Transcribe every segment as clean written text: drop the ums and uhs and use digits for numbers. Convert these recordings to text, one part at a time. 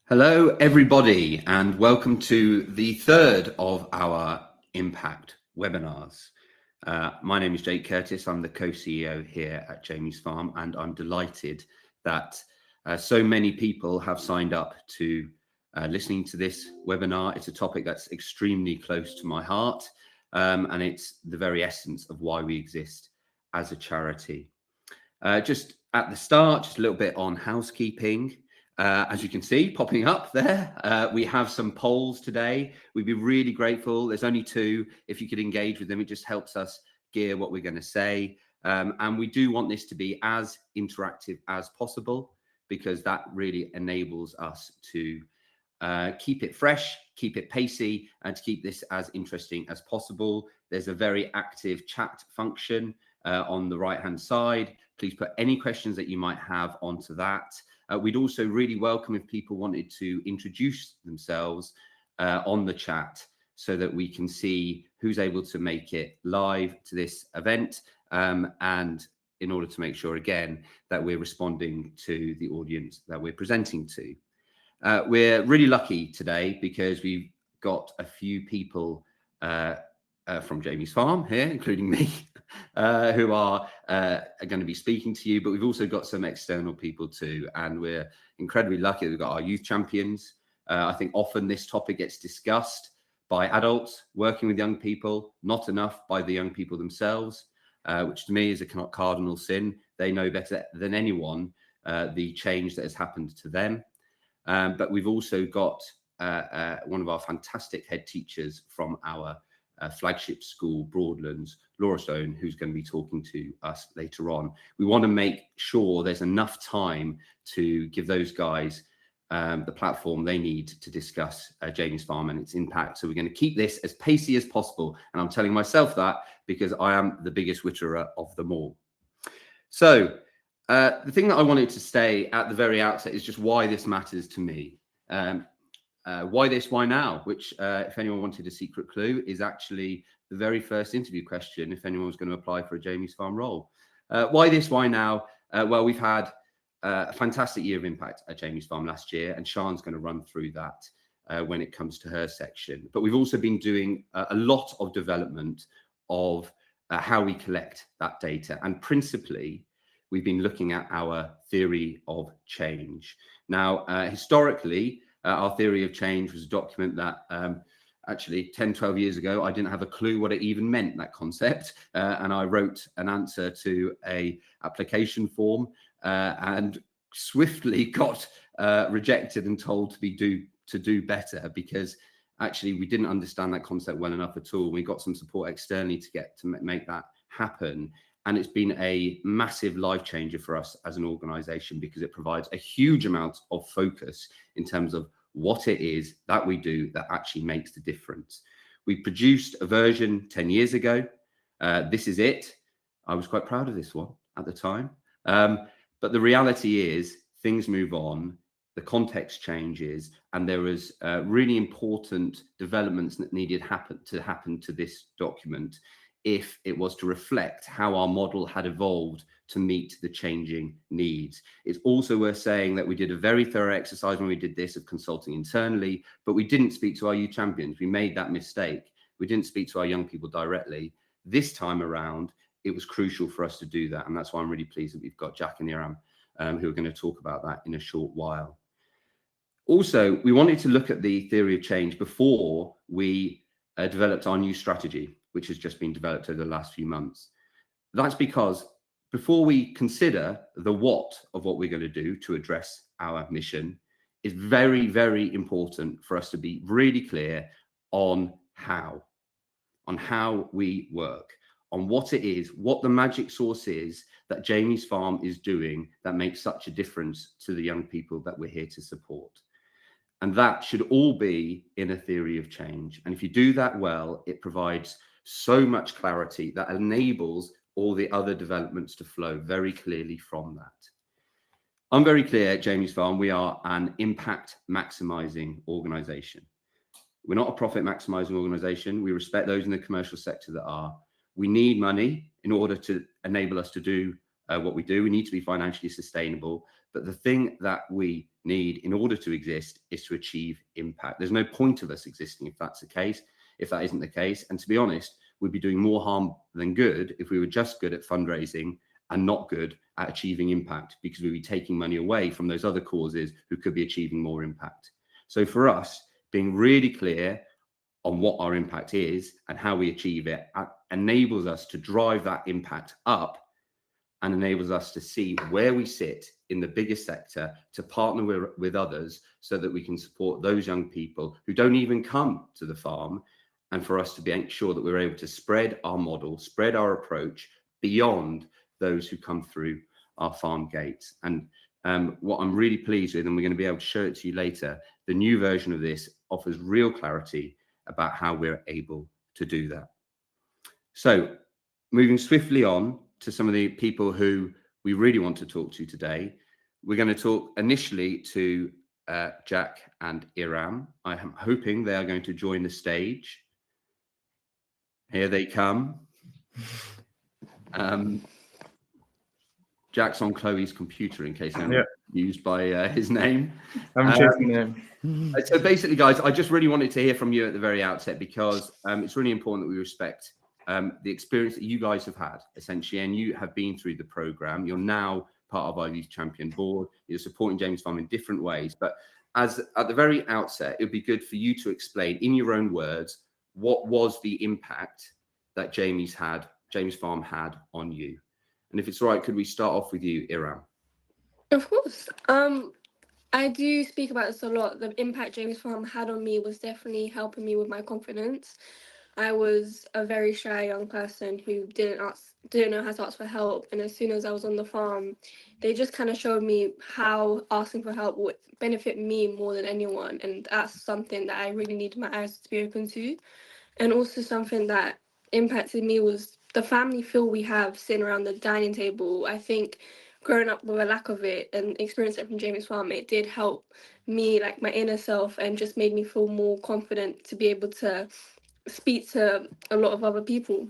Hello, everybody, and welcome to the third of our Impact webinars. My name is Jake Curtis. I'm the co-CEO here at Jamie's Farm, and I'm delighted that so many people have signed up to listening to this webinar. It's a topic that's extremely close to my heart, and it's the very essence of why we exist as a charity. Just at the start, just a little bit on housekeeping. As you can see, popping up there, we have some polls today. We'd be really grateful. There's only two. If you could engage with them, it just helps us gear what we're going to say. And we do want this to be as interactive as possible, because that really enables us to keep it fresh, keep it pacey, and to keep this as interesting as possible. There's a very active chat function on the right-hand side. Please put any questions that you might have onto that. We'd also really welcome if people wanted to introduce themselves on the chat so that we can see who's able to make it live to this event, and in order to make sure, again, that we're responding to the audience that we're presenting to. We're really lucky today because we've got a few people from Jamie's Farm here, including me, who are going to be speaking to you, but we've also got some external people too, and we're incredibly lucky that we've got our youth champions. I think often this topic gets discussed by adults working with young people, not enough by the young people themselves, which to me is a cardinal sin. They know better than anyone the change that has happened to them. But we've also got one of our fantastic head teachers from our flagship school, Broadland, Laura Stone, who's going to be talking to us later on. We want to make sure there's enough time to give those guys the platform they need to discuss Jamie's Farm and its impact. So we're going to keep this as pacey as possible. And I'm telling myself that because I am the biggest witterer of them all. So the thing that I wanted to say at the very outset is just why this matters to me. Why this, why now? Which, if anyone wanted a secret clue, is actually the very first interview question if anyone was going to apply for a Jamie's Farm role. Why this, why now? Well, we've had a fantastic year of impact at Jamie's Farm last year, and Sian's going to run through that when it comes to her section. But we've also been doing a lot of development of how we collect that data, and principally, we've been looking at our theory of change. Now, historically, our theory of change was a document that actually 10, 12 years ago, I didn't have a clue what it even meant, that concept. And I wrote an answer to a application form and swiftly got rejected and told to do better, because actually we didn't understand that concept well enough at all. We got some support externally to make that happen. And it's been a massive life changer for us as an organization, because it provides a huge amount of focus in terms of what it is that we do that actually makes the difference. We produced a version 10 years ago. This is it. I was quite proud of this one at the time. But the reality is things move on, the context changes, and there was really important developments that needed to happen to this document if it was to reflect how our model had evolved to meet the changing needs. It's also worth saying that we did a very thorough exercise when we did this of consulting internally, but we didn't speak to our youth champions. We made that mistake. We didn't speak to our young people directly. This time around, it was crucial for us to do that. And that's why I'm really pleased that we've got Jack and Iram, who are going to talk about that in a short while. Also, we wanted to look at the theory of change before we developed our new strategy, which has just been developed over the last few months. That's because before we consider the what of what we're going to do to address our mission, it's very, very important for us to be really clear on how we work, on what it is, what the magic source is that Jamie's Farm is doing that makes such a difference to the young people that we're here to support. And that should all be in a theory of change. And if you do that well, it provides so much clarity that enables all the other developments to flow very clearly from that. I'm very clear at Jamie's Farm, we are an impact maximizing organization. We're not a profit maximizing organization. We respect those in the commercial sector that are. We need money in order to enable us to do what we do. We need to be financially sustainable, But the thing that we need in order to exist is to achieve impact. There's no point of us existing if that's the case, if that isn't the case. And to be honest, we'd be doing more harm than good if we were just good at fundraising and not good at achieving impact, because we'd be taking money away from those other causes who could be achieving more impact. So for us, being really clear on what our impact is and how we achieve it enables us to drive that impact up and enables us to see where we sit in the biggest sector, to partner with others so that we can support those young people who don't even come to the farm, and for us to be sure that we're able to spread our model, spread our approach beyond those who come through our farm gates. And what I'm really pleased with, and we're going to be able to show it to you later, the new version of this offers real clarity about how we're able to do that. So moving swiftly on to some of the people who we really want to talk to today. We're going to talk initially to Jack and Iram. I am hoping they are going to join the stage. Here they come. Jack's on Chloe's computer in case anyone's used by his name. I'm checking him. So basically, guys, I just really wanted to hear from you at the very outset, because it's really important that we respect the experience that you guys have had, essentially, and you have been through the program. You're now part of our Youth Champion board. You're supporting James Farm in different ways. But as at the very outset, it would be good for you to explain in your own words, what was the impact that James Farm had on you? And if it's all right, could we start off with you, Iram? Of course. I do speak about this a lot. The impact James Farm had on me was definitely helping me with my confidence. I was a very shy young person who didn't know how to ask for help. And as soon as I was on the farm, they just kind of showed me how asking for help would benefit me more than anyone. And that's something that I really needed my eyes to be open to. And also something that impacted me was the family feel we have sitting around the dining table. I think growing up with a lack of it and experiencing it from James Farm, it did help me, like my inner self, and just made me feel more confident to be able to speak to a lot of other people.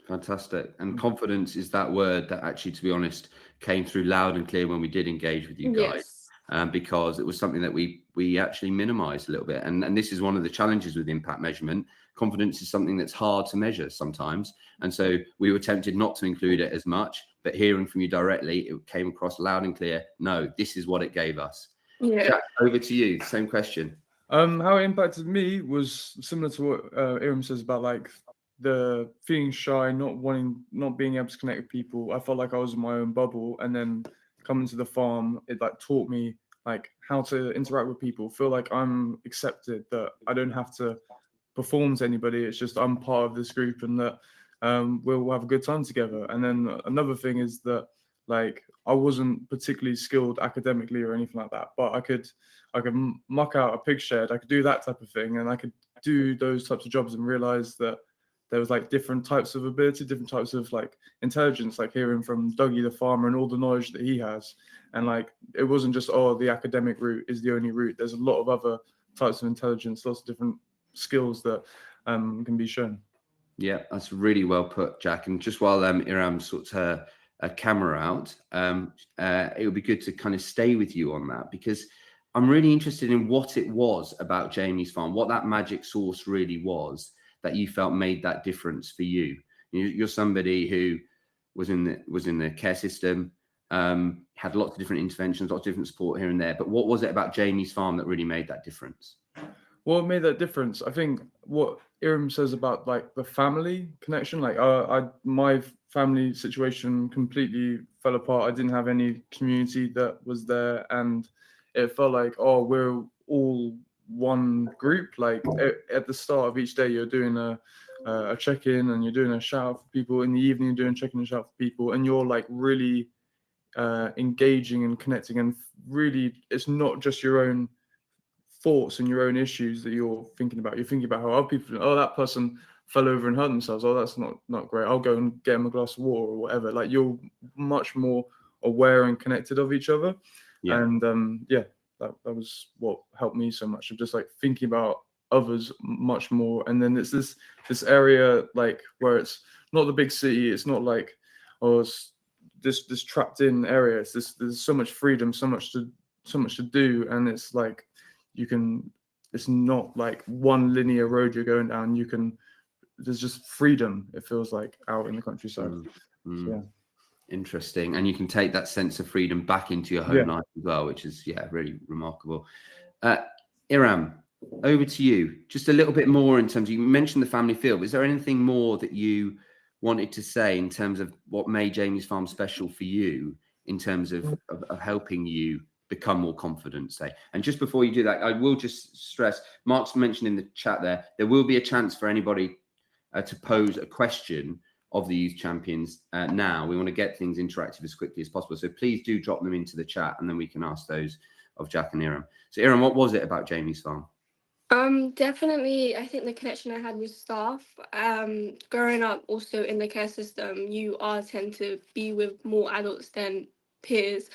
Fantastic. And confidence is that word that actually, to be honest, came through loud and clear when we did engage with you guys. Yes. Because it was something that we actually minimized a little bit. And this is one of the challenges with impact measurement. Confidence is something that's hard to measure sometimes. And so we were tempted not to include it as much, but hearing from you directly, it came across loud and clear. No, this is what it gave us. Yeah. Jack, over to you. Same question. How it impacted me was similar to what Iram says about like the feeling shy, not being able to connect with people. I felt like I was in my own bubble, and then coming to the farm, it like taught me like how to interact with people, feel like I'm accepted, that I don't have to perform to anybody. It's just I'm part of this group, and that we'll have a good time together. And then another thing is that like I wasn't particularly skilled academically or anything like that, but I could muck out a pig shed. I could do that type of thing, and I could do those types of jobs and realize that there was like different types of ability, different types of like intelligence, like hearing from Dougie the farmer and all the knowledge that he has. And like it wasn't just, oh, the academic route is the only route. There's a lot of other types of intelligence, lots of different skills that can be shown. Yeah, that's really well put, Jack. And just while Iram sorts her camera out, it would be good to kind of stay with you on that, because I'm really interested in what it was about Jamie's Farm, what that magic sauce really was that you felt made that difference for you. You're somebody who was in the care system, had lots of different interventions, lots of different support here and there. But what was it about Jamie's Farm that really made that difference? What made that difference? I think what Iram says about like the family connection, like my family situation completely fell apart. I didn't have any community that was there, and it felt like, oh, we're all one group. Like at the start of each day, you're doing a check-in and you're doing a shout out for people. In the evening, you're doing check-in and shout out for people, and you're like really engaging and connecting. And really, it's not just your own thoughts and your own issues that you're thinking about. You're thinking about how other people, oh, that person fell over and hurt themselves. Oh, that's not great. I'll go and get them a glass of water or whatever. Like you're much more aware and connected of each other. Yeah. And that was what helped me so much, of just like thinking about others much more. And then it's this area like where it's not the big city. It's not like, oh, it's this trapped in area. There's so much freedom, so much to do, and it's like it's not like one linear road you're going down. There's just freedom, it feels like, out in the countryside. So, yeah. Interesting. And you can take that sense of freedom back into your home life as well, which is really remarkable. Iram, over to you. Just a little bit more in terms of, you mentioned the family feel, but is there anything more that you wanted to say in terms of what made Jamie's Farm special for you in terms of helping you become more confident, say? And just before you do that, I will just stress, Mark's mentioned in the chat there will be a chance for anybody to pose a question of the youth champions. Now we want to get things interactive as quickly as possible, so please do drop them into the chat, and then we can ask those of Jack and Iram. So Iram, what was it about Jamie's Farm? Definitely, I think the connection I had with staff. Growing up also in the care system, you tend to be with more adults than peers.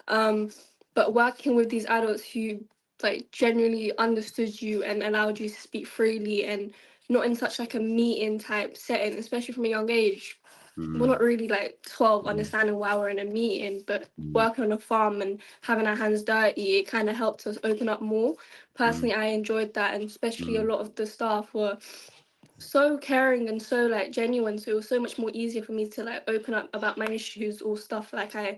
But working with these adults who like genuinely understood you and allowed you to speak freely, and not in such like a meeting type setting, especially from a young age. We're not really like 12 understanding why we're in a meeting, but working on a farm and having our hands dirty, it kind of helped us open up more. Personally, I enjoyed that, and especially a lot of the staff were so caring and so like genuine, so it was so much more easier for me to like open up about my issues or stuff. Like I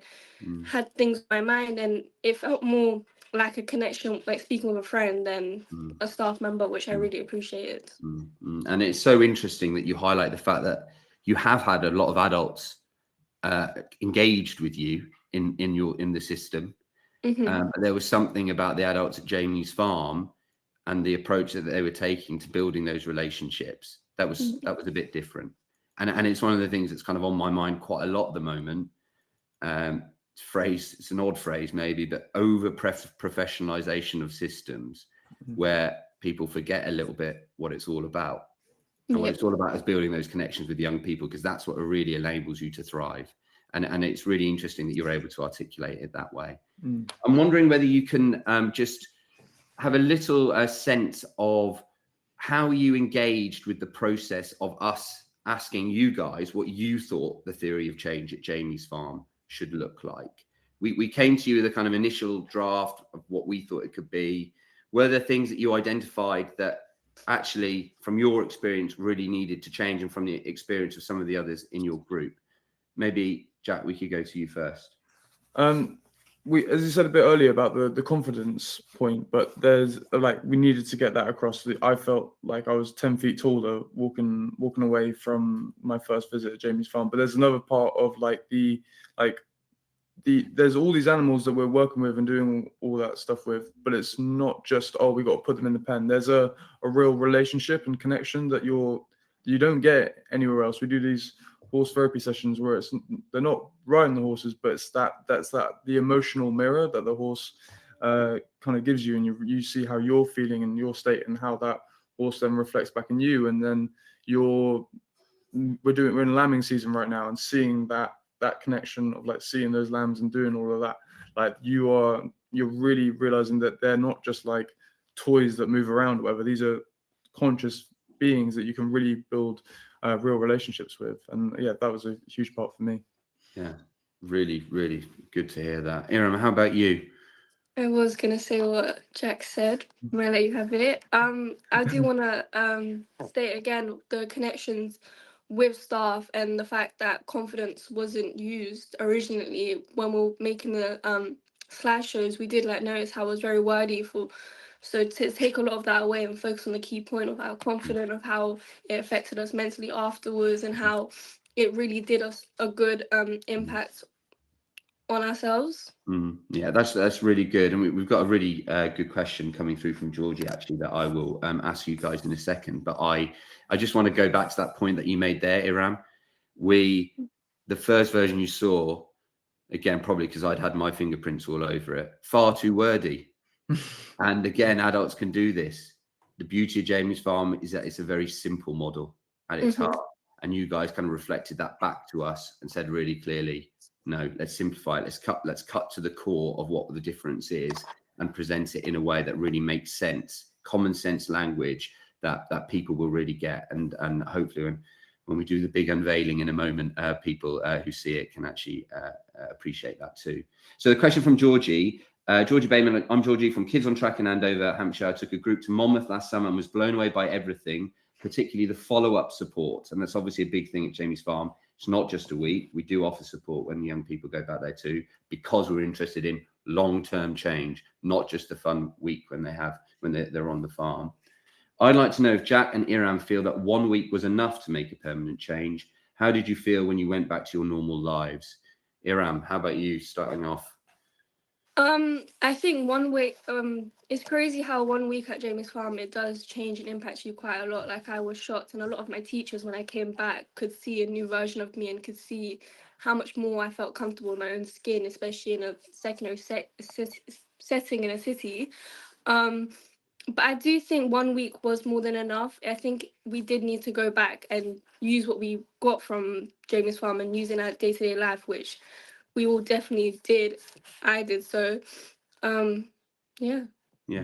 had things in my mind, and it felt more like a connection, like speaking with a friend than a staff member, which I really appreciated. And it's so interesting that you highlight the fact that you have had a lot of adults engaged with you in the system. But there was something about the adults at Jamie's Farm and the approach that they were taking to building those relationships that was a bit different. And it's one of the things that's kind of on my mind quite a lot at the moment. It's an odd phrase maybe, but over professionalization of systems, where people forget a little bit what it's all about. And what it's all about is building those connections with young people, because that's what really enables you to thrive. And it's really interesting that you're able to articulate it that way. I'm wondering whether you can just have a little sense of how you engaged with the process of us asking you guys what you thought the theory of change at Jamie's Farm should look like. We came to you with a kind of initial draft of what we thought it could be. Were there things that you identified that actually, from your experience, really needed to change, and from the experience of some of the others in your group? Maybe Jack, we could go to you first. As you said a bit earlier about the confidence point, but there's like, we needed to get that across. I felt like I was 10 feet taller walking away from my first visit at Jamie's Farm. But there's another part of there's all these animals that we're working with and doing all that stuff with, but it's not just, we got to put them in the pen. There's a real relationship and connection that you don't get anywhere else. We do these horse therapy sessions where they're not riding the horses, but that's the emotional mirror that the horse kind of gives you, and you see how you're feeling in your state, and how that horse then reflects back in you. And then we're in lambing season right now, and seeing that connection of like seeing those lambs and doing all of that, like you're really realizing that they're not just like toys that move around or whatever. These are conscious beings that you can really build real relationships with. And that was a huge part for me. Really, really good to hear that. Iram, how about you? I was gonna say what Jack said. I'm gonna let you have it. I do want to state again the connections with staff, and the fact that confidence wasn't used originally when we were making the slideshows. We did like notice how it was very wordy so to take a lot of that away and focus on the key point of how confident, of how it affected us mentally afterwards, and how it really did us a good impact on ourselves. Yeah, that's really good. And we've got a really good question coming through from Georgie, actually, that I will ask you guys in a second. But I just want to go back to that point that you made there, Iram. The first version you saw, again, probably because I'd had my fingerprints all over it, far too wordy. And again, adults can do this. The beauty of Jamie's Farm is that it's a very simple model at its heart. And you guys kind of reflected that back to us and said really clearly, no, let's simplify it. Let's cut to the core of what the difference is and present it in a way that really makes sense, common sense language that people will really get. And hopefully when we do the big unveiling in a moment, people who see it can actually appreciate that too. So the question from Georgie. Georgie Bayman, I'm Georgie from Kids on Track in Andover, Hampshire. I took a group to Monmouth last summer and was blown away by everything, particularly the follow-up support. And that's obviously a big thing at Jamie's Farm. It's not just a week. We do offer support when young people go back there too, because we're interested in long-term change, not just a fun week when they're on the farm. I'd like to know if Jack and Iram feel that 1 week was enough to make a permanent change. How did you feel when you went back to your normal lives? Iram, how about you starting off? I think 1 week, it's crazy how 1 week at Jamie's Farm, it does change and impact you quite a lot. Like, I was shocked, and a lot of my teachers, when I came back, could see a new version of me and could see how much more I felt comfortable in my own skin, especially in a secondary setting in a city. But I do think 1 week was more than enough. I think we did need to go back and use what we got from Jamie's Farm and use in our day-to-day life, which we all definitely did. I did. So, yeah. Yeah,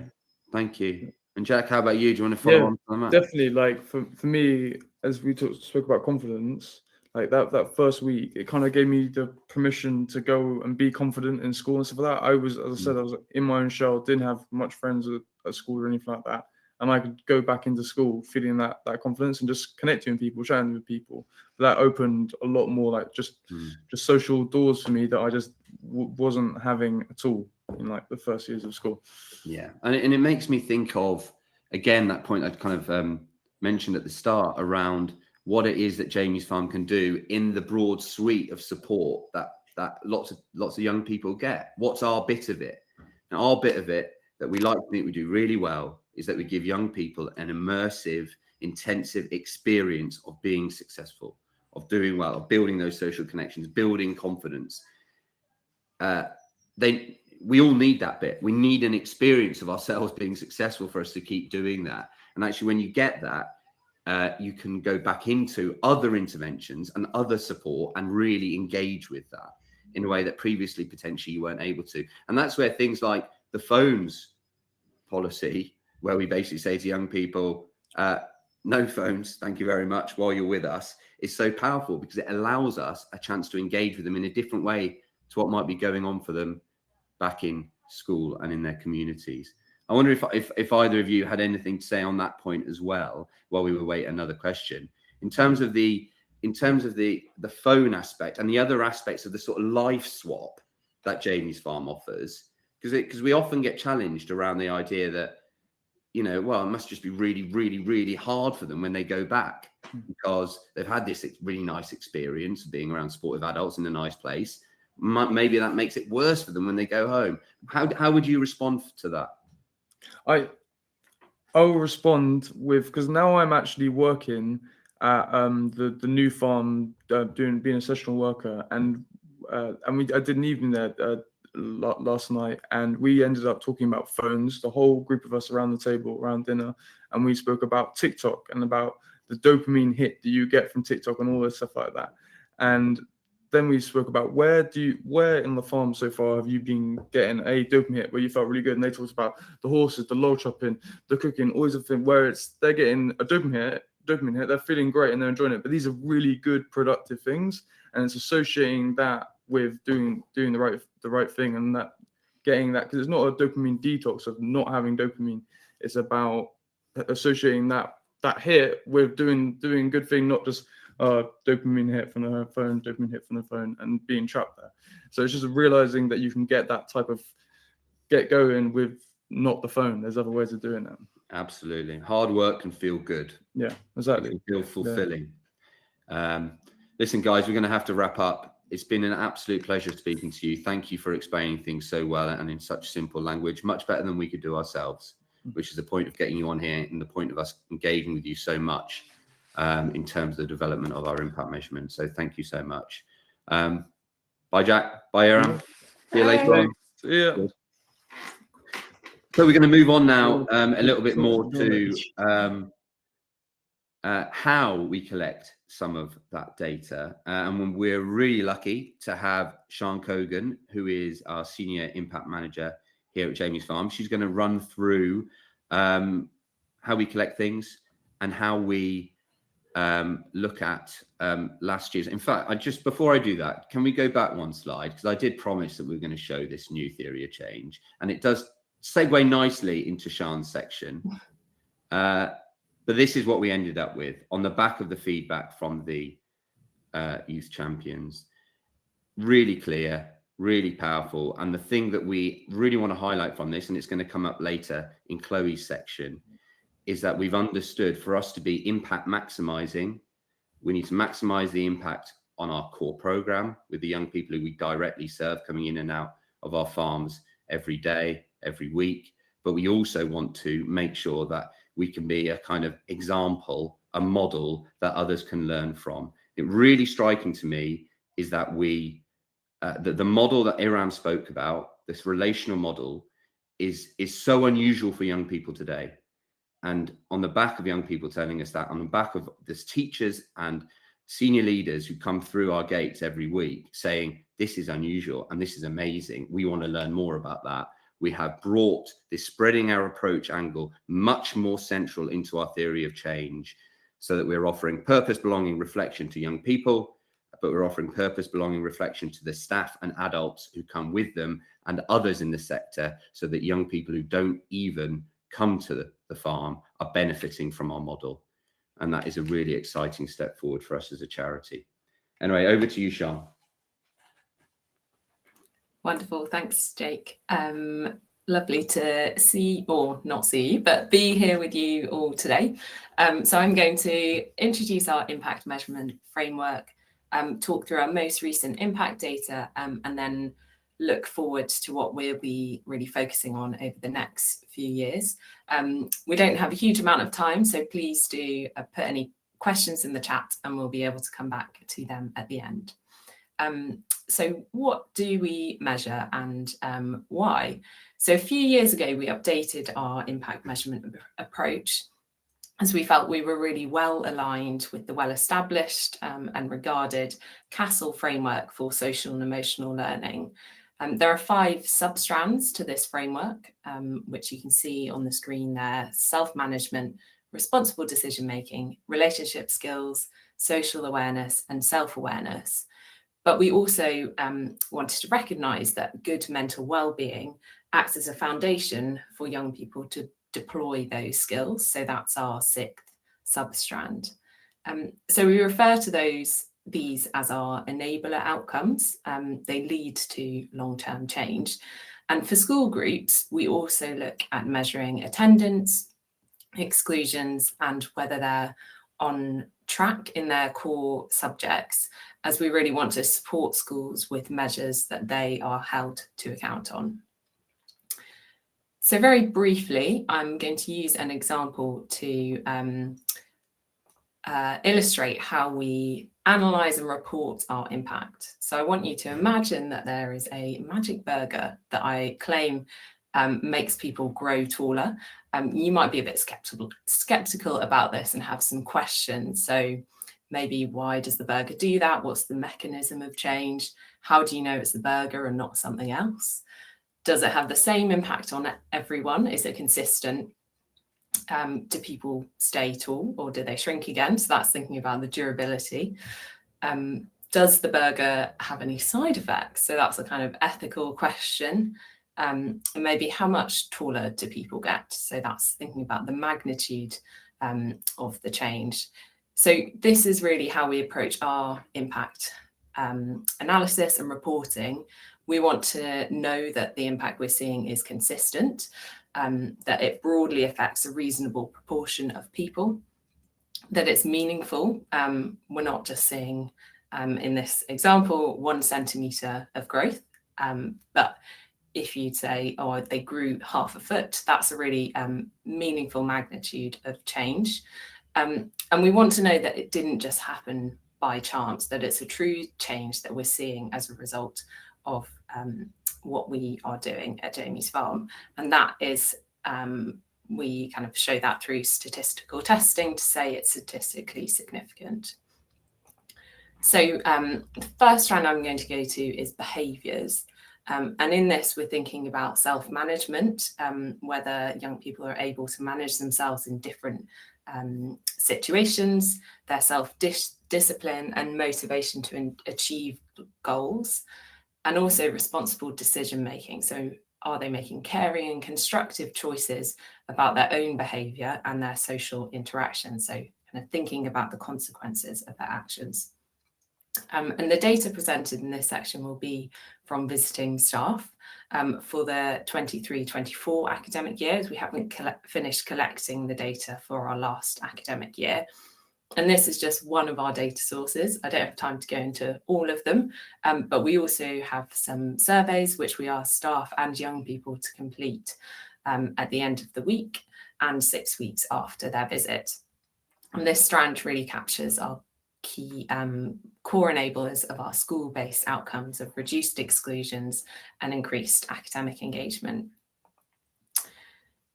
thank you. And Jack, how about you? Do you want to follow on from that? Definitely. Like for me, as we spoke about confidence, like that first week, it kind of gave me the permission to go and be confident in school and stuff like that. I was, as I said, I was in my own shell, didn't have much friends at school or anything like that. And I could go back into school feeling that confidence and just connecting with people, chatting with people. That opened a lot more, like just social doors for me that I just wasn't having at all in like the first years of school. Yeah, and it makes me think of, again, that point I kind of mentioned at the start around what it is that Jamie's Farm can do in the broad suite of support that lots of young people get. What's our bit of it? Now, our bit of it that we like to think we do really well is that we give young people an immersive, intensive experience of being successful, of doing well, of building those social connections, building confidence. We all need that bit. We need an experience of ourselves being successful for us to keep doing that. And actually, when you get that, you can go back into other interventions and other support and really engage with that in a way that previously potentially you weren't able to. And that's where things like the phones policy, where we basically say to young people, no phones, thank you very much, while you're with us, is so powerful because it allows us a chance to engage with them in a different way to what might be going on for them back in school and in their communities. I wonder if either of you had anything to say on that point as well, while we await another question. In terms of the phone aspect and the other aspects of the sort of life swap that Jamie's Farm offers, because we often get challenged around the idea that, well, it must just be really, really, really hard for them when they go back because they've had this really nice experience of being around supportive adults in a nice place. Maybe that makes it worse for them when they go home. How would you respond to that? I will respond with, because now I'm actually working at the new farm, being a sessional worker, and I did an evening there last night, and we ended up talking about phones, the whole group of us around the table around dinner, and we spoke about TikTok and about the dopamine hit that you get from TikTok and all this stuff like that. And then we spoke about where in the farm so far have you been getting a dopamine hit where you felt really good? And they talked about the horses, the log chopping, the cooking, all these other things where they're getting a dopamine hit, they're feeling great and they're enjoying it. But these are really good, productive things, and it's associating that with doing the right thing, and that getting that, because it's not a dopamine detox of not having dopamine. It's about associating that hit with doing good thing, not just dopamine hit from the phone, and being trapped there. So it's just realizing that you can get that type of get going with not the phone. There's other ways of doing it. Absolutely. Hard work can feel good. Yeah, exactly. It can feel fulfilling. Yeah. Listen, guys, we're going to have to wrap up. It's been an absolute pleasure speaking to you. Thank you for explaining things so well and in such simple language, much better than we could do ourselves, which is the point of getting you on here and the point of us engaging with you so much. In terms of the development of our impact measurement. So thank you so much. Bye, Jack. Bye, Aaron. See you later on. Yeah. So we're going to move on now a little bit more to how we collect some of that data. And when we're really lucky to have Sian Cogan, who is our Senior Impact Manager here at Jamie's Farm. She's going to run through how we collect things and how we look at last year's. In fact, before I do that, can we go back one slide? Because I did promise that we were going to show this new theory of change, and it does segue nicely into Sian's section. But this is what we ended up with on the back of the feedback from the youth champions. Really clear, really powerful. And the thing that we really want to highlight from this, and it's going to come up later in Chloe's section, is that we've understood for us to be impact maximizing, we need to maximize the impact on our core program with the young people who we directly serve coming in and out of our farms every day, every week. But we also want to make sure that we can be a kind of example, a model that others can learn from. It really striking to me is that the model that Iram spoke about, this relational model, is so unusual for young people today. And on the back of young people telling us that, on the back of this teachers and senior leaders who come through our gates every week saying, this is unusual and this is amazing, we want to learn more about that. We have brought this spreading our approach angle much more central into our theory of change, so that we're offering purpose, belonging, reflection to young people, but we're offering purpose, belonging, reflection to the staff and adults who come with them and others in the sector, so that young people who don't even come to the farm are benefiting from our model. And that is a really exciting step forward for us as a charity. Anyway, over to you, Sian. Wonderful. Thanks, Jake. Lovely to see, or not see, but be here with you all today. So I'm going to introduce our impact measurement framework, talk through our most recent impact data, and then look forward to what we'll be really focusing on over the next few years. We don't have a huge amount of time, so please do put any questions in the chat and we'll be able to come back to them at the end. So what do we measure and why? So a few years ago, we updated our impact measurement approach, as we felt we were really well aligned with the well-established and regarded CASTLE framework for social and emotional learning. There are 5 sub-strands to this framework, which you can see on the screen there: self-management, responsible decision-making, relationship skills, social awareness, and self-awareness. But we also wanted to recognise that good mental well-being acts as a foundation for young people to deploy those skills. So that's our 6th sub-strand. So we refer to these as our enabler outcomes. They lead to long-term change. And for school groups, we also look at measuring attendance, exclusions, and whether they're on track in their core subjects, as we really want to support schools with measures that they are held to account on. So very briefly, I'm going to use an example to illustrate how we analyse and report our impact. So I want you to imagine that there is a magic burger that I claim makes people grow taller. You might be a bit skeptical about this and have some questions. So maybe, why does the burger do that? What's the mechanism of change? How do you know it's the burger and not something else? Does it have the same impact on everyone? Is it consistent? Do people stay tall or do they shrink again? So that's thinking about the durability. Does the burger have any side effects? So that's a kind of ethical question. And maybe, how much taller do people get? So that's thinking about the magnitude of the change. So this is really how we approach our impact analysis and reporting. We want to know that the impact we're seeing is consistent, that it broadly affects a reasonable proportion of people, that it's meaningful. We're not just seeing, in this example, 1 centimetre of growth, but if you'd say, oh, they grew half a foot, that's a really meaningful magnitude of change. And we want to know that it didn't just happen by chance, that it's a true change that we're seeing as a result of what we are doing at Jamie's Farm. And that is, we kind of show that through statistical testing to say it's statistically significant. So the first strand I'm going to go to is behaviours. And in this, we're thinking about self-management, whether young people are able to manage themselves in different situations, their self-discipline and motivation to achieve goals, and also responsible decision making. So are they making caring and constructive choices about their own behaviour and their social interaction? So kind of thinking about the consequences of their actions. And the data presented in this section will be from visiting staff for the 23-24 academic years. We haven't finished collecting the data for our last academic year. And this is just one of our data sources. I don't have time to go into all of them, but we also have some surveys which we ask staff and young people to complete at the end of the week and 6 weeks after their visit. And this strand really captures our key core enablers of our school-based outcomes of reduced exclusions and increased academic engagement.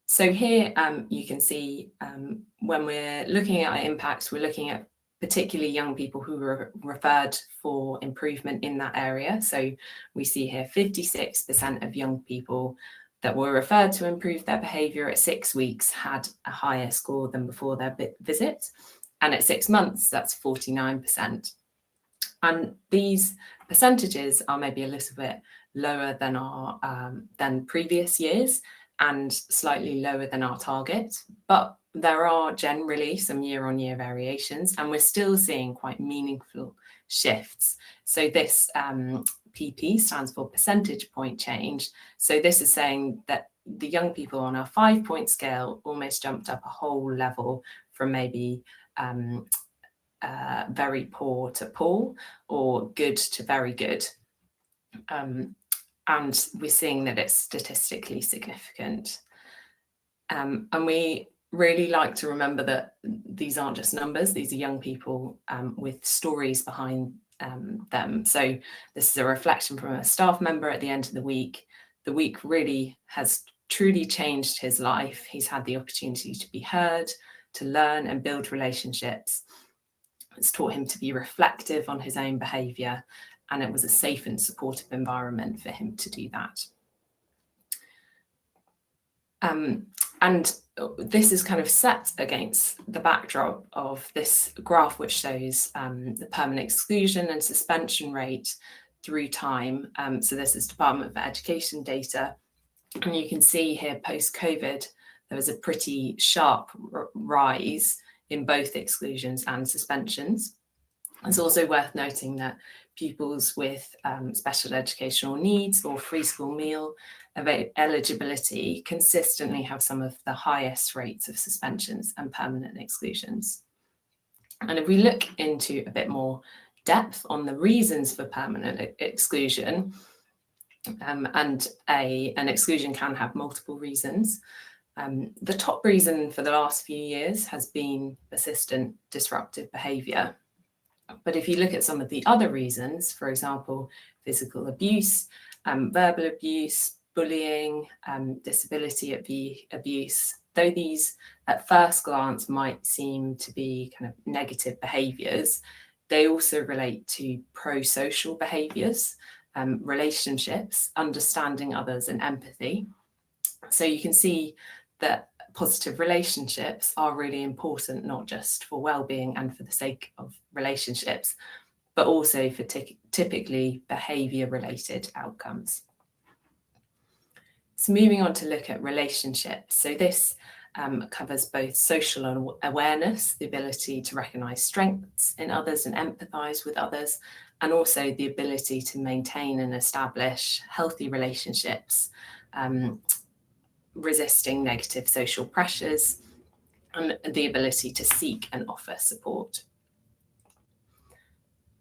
So here you can see when we're looking at our impacts, we're looking at particularly young people who were referred for improvement in that area. So we see here 56% of young people that were referred to improve their behaviour at 6 weeks had a higher score than before their visit. And at 6 months, that's 49%. And these percentages are maybe a little bit lower than our than previous years and slightly lower than our target, but there are generally some year-on-year variations, and we're still seeing quite meaningful shifts. So this PP stands for percentage point change. So this is saying that the young people on our 5-point scale almost jumped up a whole level from maybe very poor to poor or good to very good. And we're seeing that it's statistically significant. And we really like to remember that these aren't just numbers, these are young people with stories behind them. So this is a reflection from a staff member at the end of the week. The week really has truly changed his life. He's had the opportunity to be heard, to learn and build relationships. It's taught him to be reflective on his own behaviour, and it was a safe and supportive environment for him to do that. And this is kind of set against the backdrop of this graph, which shows the permanent exclusion and suspension rate through time. So this is Department for Education data. And you can see here post-COVID, there was a pretty sharp rise in both exclusions and suspensions. It's also worth noting that pupils with special educational needs or free school meal eligibility consistently have some of the highest rates of suspensions and permanent exclusions. And if we look into a bit more depth on the reasons for permanent exclusion, and an exclusion can have multiple reasons. The top reason for the last few years has been persistent disruptive behaviour. But if you look at some of the other reasons, for example, physical abuse, verbal abuse, bullying, disability abuse, though these at first glance might seem to be kind of negative behaviours, they also relate to pro-social behaviours, relationships, understanding others and empathy. So you can see that positive relationships are really important, not just for well-being and for the sake of relationships, but also for typically behaviour-related outcomes. So moving on to look at relationships. So this covers both social awareness, the ability to recognise strengths in others and empathise with others, and also the ability to maintain and establish healthy relationships, resisting negative social pressures, and the ability to seek and offer support.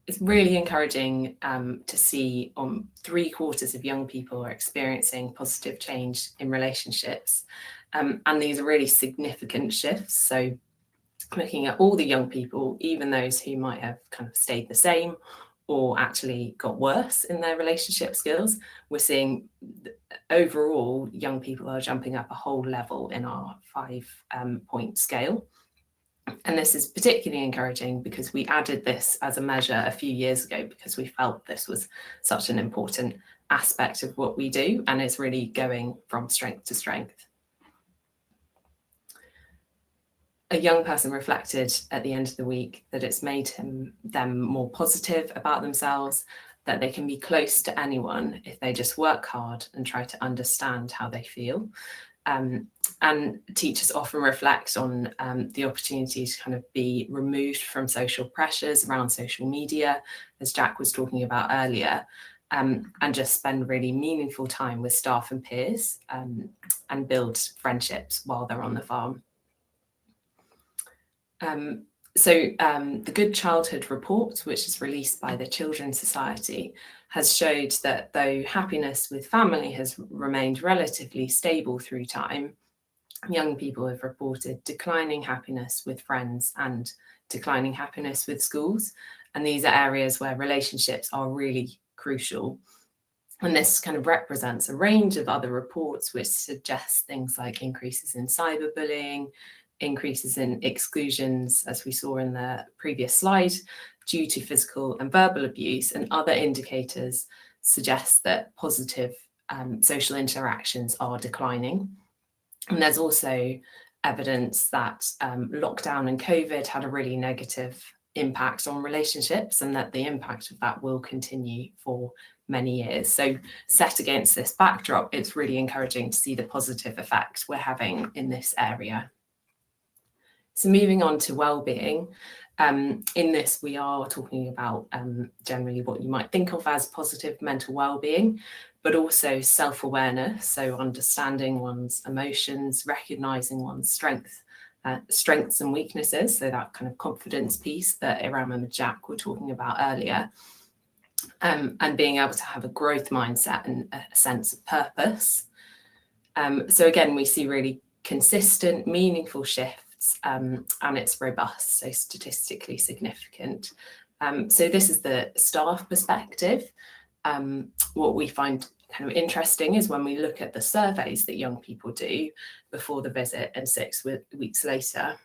It's really encouraging to see 3/4 of young people are experiencing positive change in relationships. And these are really significant shifts. So looking at all the young people, even those who might have kind of stayed the same or actually got worse in their relationship skills, we're seeing overall young people are jumping up a whole level in our 5-point scale. And this is particularly encouraging because we added this as a measure a few years ago because we felt this was such an important aspect of what we do, and it's really going from strength to strength. A young person reflected at the end of the week that it's made them more positive about themselves, that they can be close to anyone if they just work hard and try to understand how they feel. And teachers often reflect on the opportunity to kind of be removed from social pressures around social media, as Jack was talking about earlier, and just spend really meaningful time with staff and peers, and build friendships while they're on the farm. The Good Childhood Report, which is released by the Children's Society, has showed that though happiness with family has remained relatively stable through time, young people have reported declining happiness with friends and declining happiness with schools. And these are areas where relationships are really crucial. And this kind of represents a range of other reports which suggest things like increases in cyberbullying, increases in exclusions, as we saw in the previous slide, due to physical and verbal abuse, and other indicators suggest that positive social interactions are declining. And there's also evidence that lockdown and COVID had a really negative impact on relationships, and that the impact of that will continue for many years. So set against this backdrop, it's really encouraging to see the positive effect we're having in this area. So moving on to well-being, in this we are talking about generally what you might think of as positive mental well-being, but also self-awareness, so understanding one's emotions, recognising one's strengths and weaknesses, so that kind of confidence piece that Iram and Jack were talking about earlier, and being able to have a growth mindset and a sense of purpose. So again, we see really consistent, meaningful shifts, and it's robust, so statistically significant. So this is the staff perspective. What we find kind of interesting is when we look at the surveys that young people do before the visit and 6 weeks later,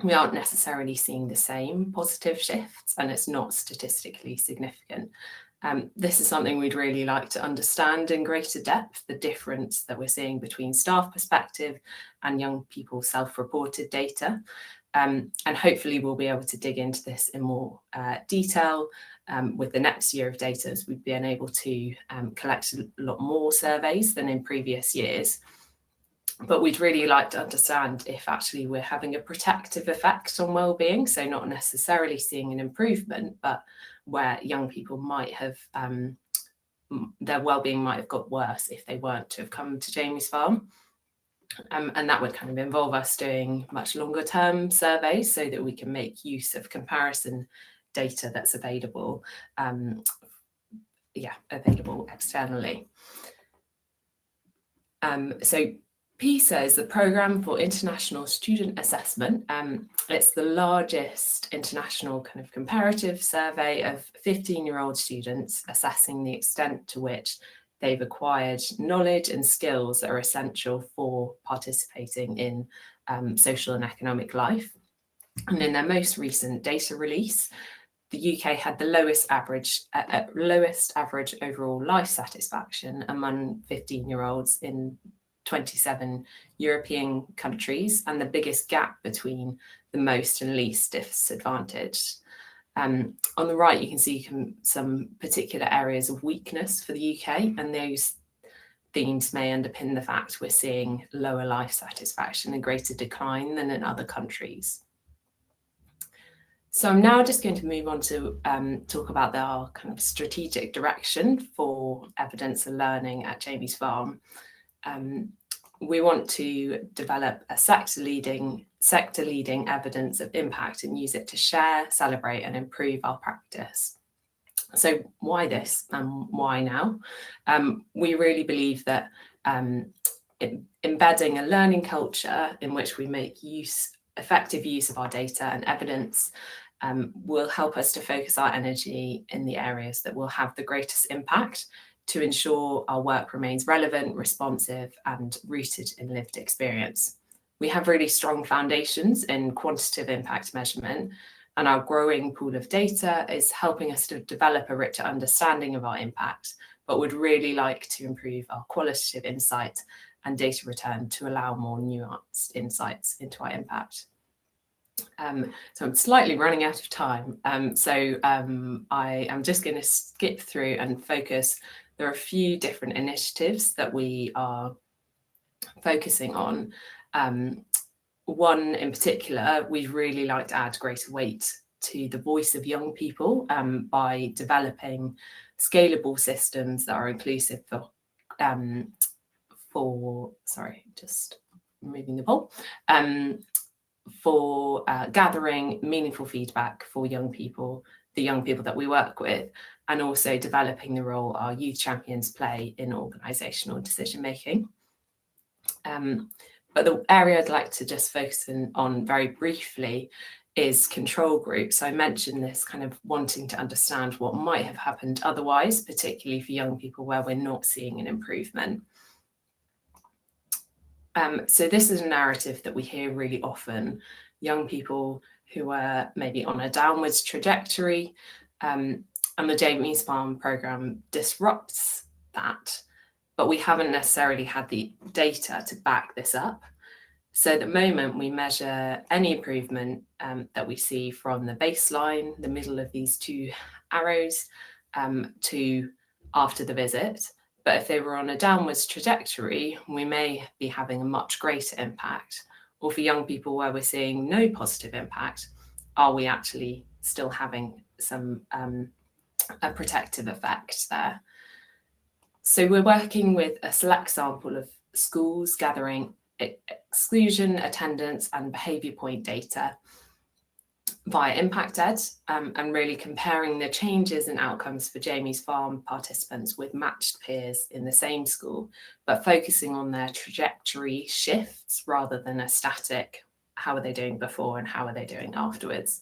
we aren't necessarily seeing the same positive shifts, and it's not statistically significant. This is something we'd really like to understand in greater depth, the difference that we're seeing between staff perspective and young people's self-reported data. And hopefully we'll be able to dig into this in more detail with the next year of data, as we've been able to collect a lot more surveys than in previous years. But we'd really like to understand if actually we're having a protective effect on well-being, so not necessarily seeing an improvement, but where young people might have, their well-being might have got worse if they weren't to have come to Jamie's Farm. And that would kind of involve us doing much longer term surveys so that we can make use of comparison data that's available, available externally. So PISA is the Programme for International Student Assessment. It's the largest international kind of comparative survey of 15-year-old students, assessing the extent to which they've acquired knowledge and skills that are essential for participating in social and economic life. And in their most recent data release, the UK had the lowest average overall life satisfaction among 15-year-olds in 27 European countries, and the biggest gap between the most and least disadvantaged. On the right, you can see some particular areas of weakness for the UK, and those themes may underpin the fact we're seeing lower life satisfaction and greater decline than in other countries. So I'm now just going to move on to talk about our kind of strategic direction for evidence and learning at Jamie's Farm. We want to develop a sector-leading evidence of impact and use it to share, celebrate, and improve our practice. So why this and why now? We really believe that embedding a learning culture in which we make effective use of our data and evidence will help us to focus our energy in the areas that will have the greatest impact, to ensure our work remains relevant, responsive, and rooted in lived experience. We have really strong foundations in quantitative impact measurement, and our growing pool of data is helping us to develop a richer understanding of our impact, but would really like to improve our qualitative insight and data return to allow more nuanced insights into our impact. So I'm slightly running out of time. I am just going to skip through and focus. There are a few different initiatives that we are focusing on. One in particular, we'd really like to add greater weight to the voice of young people by developing scalable systems that are inclusive for gathering meaningful feedback for young people, the young people that we work with, and also developing the role our youth champions play in organisational decision making. But the area I'd like to just focus on very briefly is control groups. I mentioned this kind of wanting to understand what might have happened otherwise, particularly for young people where we're not seeing an improvement. So this is a narrative that we hear really often. Young people who are maybe on a downwards trajectory, and the Jamie's Farm programme disrupts that, but we haven't necessarily had the data to back this up. So at the moment, we measure any improvement that we see from the baseline, the middle of these two arrows, to after the visit. But if they were on a downwards trajectory, we may be having a much greater impact. Or for young people where we're seeing no positive impact, are we actually still having some a protective effect there? So we're working with a select sample of schools, gathering exclusion, attendance, and behaviour point data via Impact Ed, and really comparing the changes and outcomes for Jamie's Farm participants with matched peers in the same school, but focusing on their trajectory shifts rather than a static, how are they doing before and how are they doing afterwards?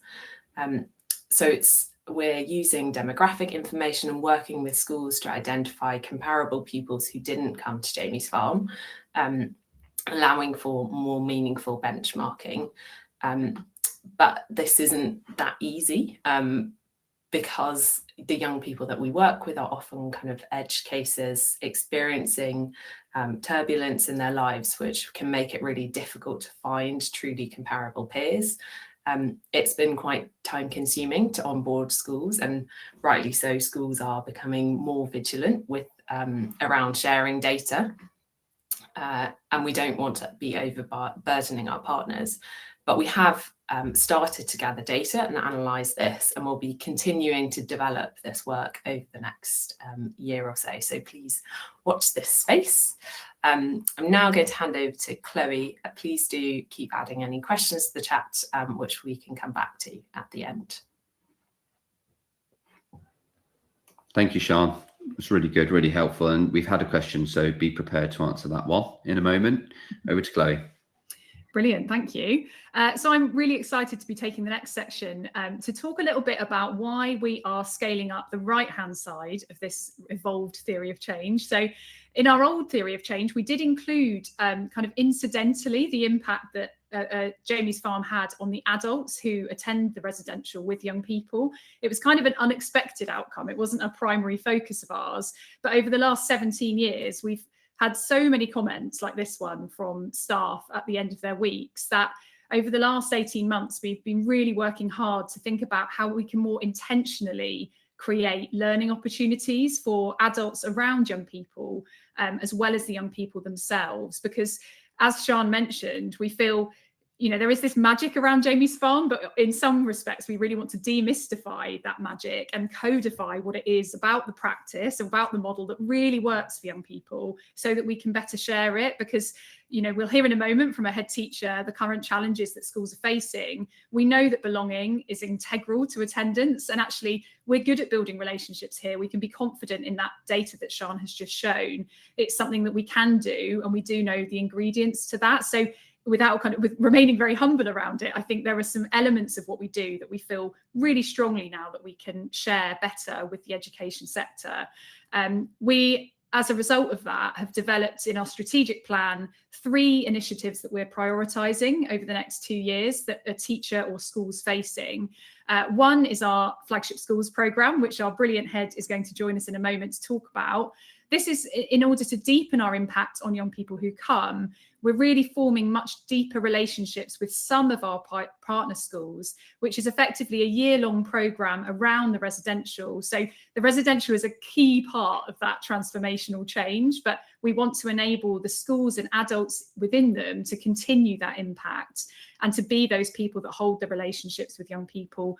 We're using demographic information and working with schools to identify comparable pupils who didn't come to Jamie's Farm, allowing for more meaningful benchmarking. But this isn't that easy because the young people that we work with are often kind of edge cases, experiencing turbulence in their lives, which can make it really difficult to find truly comparable peers. It's been quite time consuming to onboard schools, and rightly so, schools are becoming more vigilant with around sharing data. And we don't want to be overburdening our partners. But we have started to gather data and analyse this, and we'll be continuing to develop this work over the next year or so. So please watch this space. I'm now going to hand over to Chloe. Please do keep adding any questions to the chat, which we can come back to at the end. Thank you, Sian. It's really good, really helpful. And we've had a question, so be prepared to answer that one in a moment. Over to Chloe. Brilliant, thank you. So I'm really excited to be taking the next section to talk a little bit about why we are scaling up the right-hand side of this evolved theory of change. So in our old theory of change, we did include kind of incidentally the impact that Jamie's Farm had on the adults who attend the residential with young people. It was kind of an unexpected outcome. It wasn't a primary focus of ours, but over the last 17 years, we've had so many comments like this one from staff at the end of their weeks that over the last 18 months, we've been really working hard to think about how we can more intentionally create learning opportunities for adults around young people, as well as the young people themselves. Because as Sian mentioned, we feel, you know, there is this magic around Jamie's Farm, but in some respects, we really want to demystify that magic and codify what it is about the practice, about the model that really works for young people, so that we can better share it. Because, you know, we'll hear in a moment from a head teacher the current challenges that schools are facing. We know that belonging is integral to attendance, and actually we're good at building relationships here. We can be confident in that data that Sian has just shown. It's something that we can do, and we do know the ingredients to that. So without with remaining very humble around it, I think there are some elements of what we do that we feel really strongly now that we can share better with the education sector. We, as a result of that, have developed in our strategic plan 3 initiatives that we're prioritising over the next 2 years that are teacher or schools facing. One is our flagship schools programme, which our brilliant head is going to join us in a moment to talk about. This is in order to deepen our impact on young people who come. we're really forming much deeper relationships with some of our partner schools, which is effectively a year-long programme around the residential. So the residential is a key part of that transformational change, but we want to enable the schools and adults within them to continue that impact and to be those people that hold the relationships with young people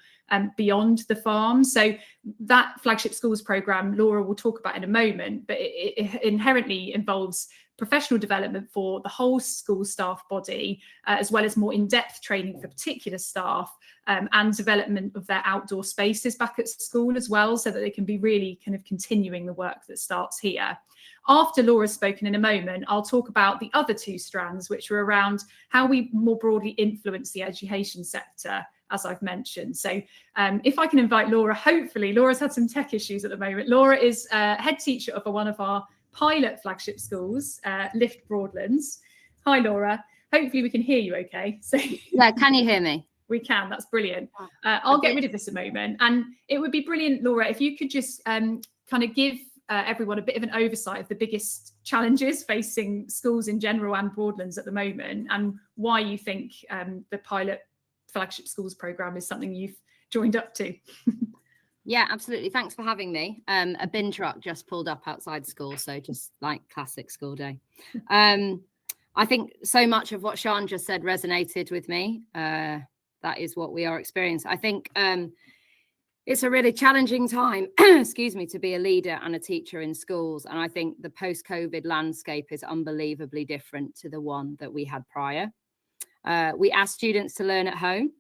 beyond the farm. So that flagship schools programme, Laura will talk about in a moment, but it inherently involves professional development for the whole school staff body, as well as more in-depth training for particular staff, and development of their outdoor spaces back at school as well, so that they can be really kind of continuing the work that starts here. After Laura's spoken in a moment, I'll talk about the other two strands, which are around how we more broadly influence the education sector, as I've mentioned. So if I can invite Laura, hopefully, Laura's had some tech issues at the moment. Laura is head teacher of one of our pilot flagship schools, Lift Broadlands. Hi, Laura. Hopefully we can hear you okay. So yeah, can you hear me? We can, that's brilliant. I'll get rid of this a moment. And it would be brilliant, Laura, if you could just kind of give everyone a bit of an oversight of the biggest challenges facing schools in general and Broadlands at the moment, and why you think the pilot flagship schools programme is something you've joined up to. Yeah, absolutely. Thanks for having me. A bin truck just pulled up outside school, so just like classic school day. I think so much of what Sian just said resonated with me. That is what we are experiencing. I think it's a really challenging time, excuse me, to be a leader and a teacher in schools. And I think the post-COVID landscape is unbelievably different to the one that we had prior. We asked students to learn at home.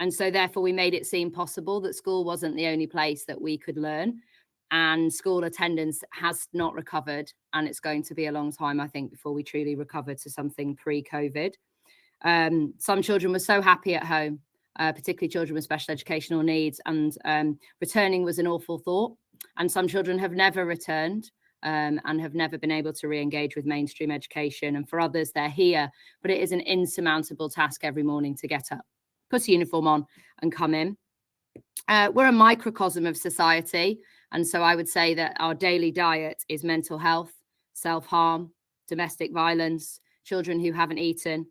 And so therefore we made it seem possible that school wasn't the only place that we could learn. And school attendance has not recovered. And it's going to be a long time, I think, before we truly recover to something pre-COVID. Some children were so happy at home, particularly children with special educational needs. And returning was an awful thought. And some children have never returned and have never been able to re-engage with mainstream education. And for others, they're here. But it is an insurmountable task every morning to get up, put a uniform on and come in. We're a microcosm of society. And so I would say that our daily diet is mental health, self-harm, domestic violence, children who haven't eaten,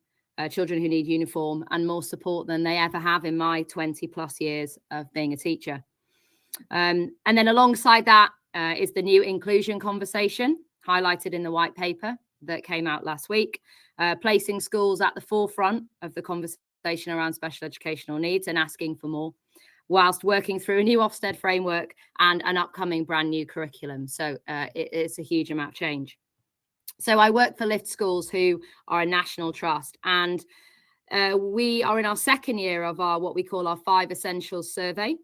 children who need uniform, and more support than they ever have in my 20 plus years of being a teacher. And then alongside that is the new inclusion conversation highlighted in the white paper that came out last week, placing schools at the forefront of the conversation around special educational needs and asking for more, whilst working through a new Ofsted framework and an upcoming brand new curriculum. So it's a huge amount of change. So I work for Lift Schools, who are a national trust, and we are in our second year of our what we call our 5 Essentials survey,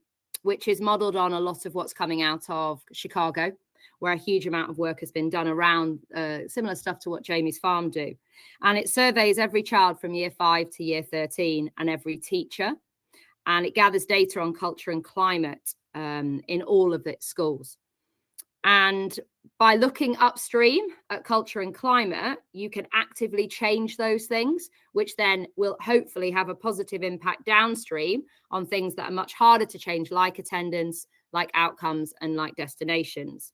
which is modelled on a lot of what's coming out of Chicago, where a huge amount of work has been done around similar stuff to what Jamie's Farm do. And it surveys every child from year 5 to year 13 and every teacher. And it gathers data on culture and climate in all of its schools. And by looking upstream at culture and climate, you can actively change those things, which then will hopefully have a positive impact downstream on things that are much harder to change, like attendance, like outcomes, and like destinations.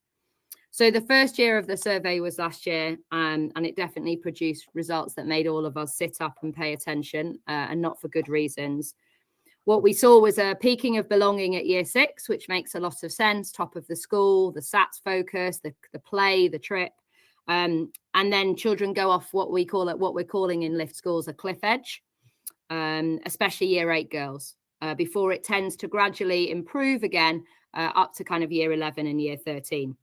So the first year of the survey was last year, and it definitely produced results that made all of us sit up and pay attention, and not for good reasons. What we saw was a peaking of belonging at year 6, which makes a lot of sense. Top of the school, the SATs focus, the play, the trip. And then children go off what we're calling in Lift Schools a cliff edge, especially year 8 girls, before it tends to gradually improve again up to kind of year 11 and year 13.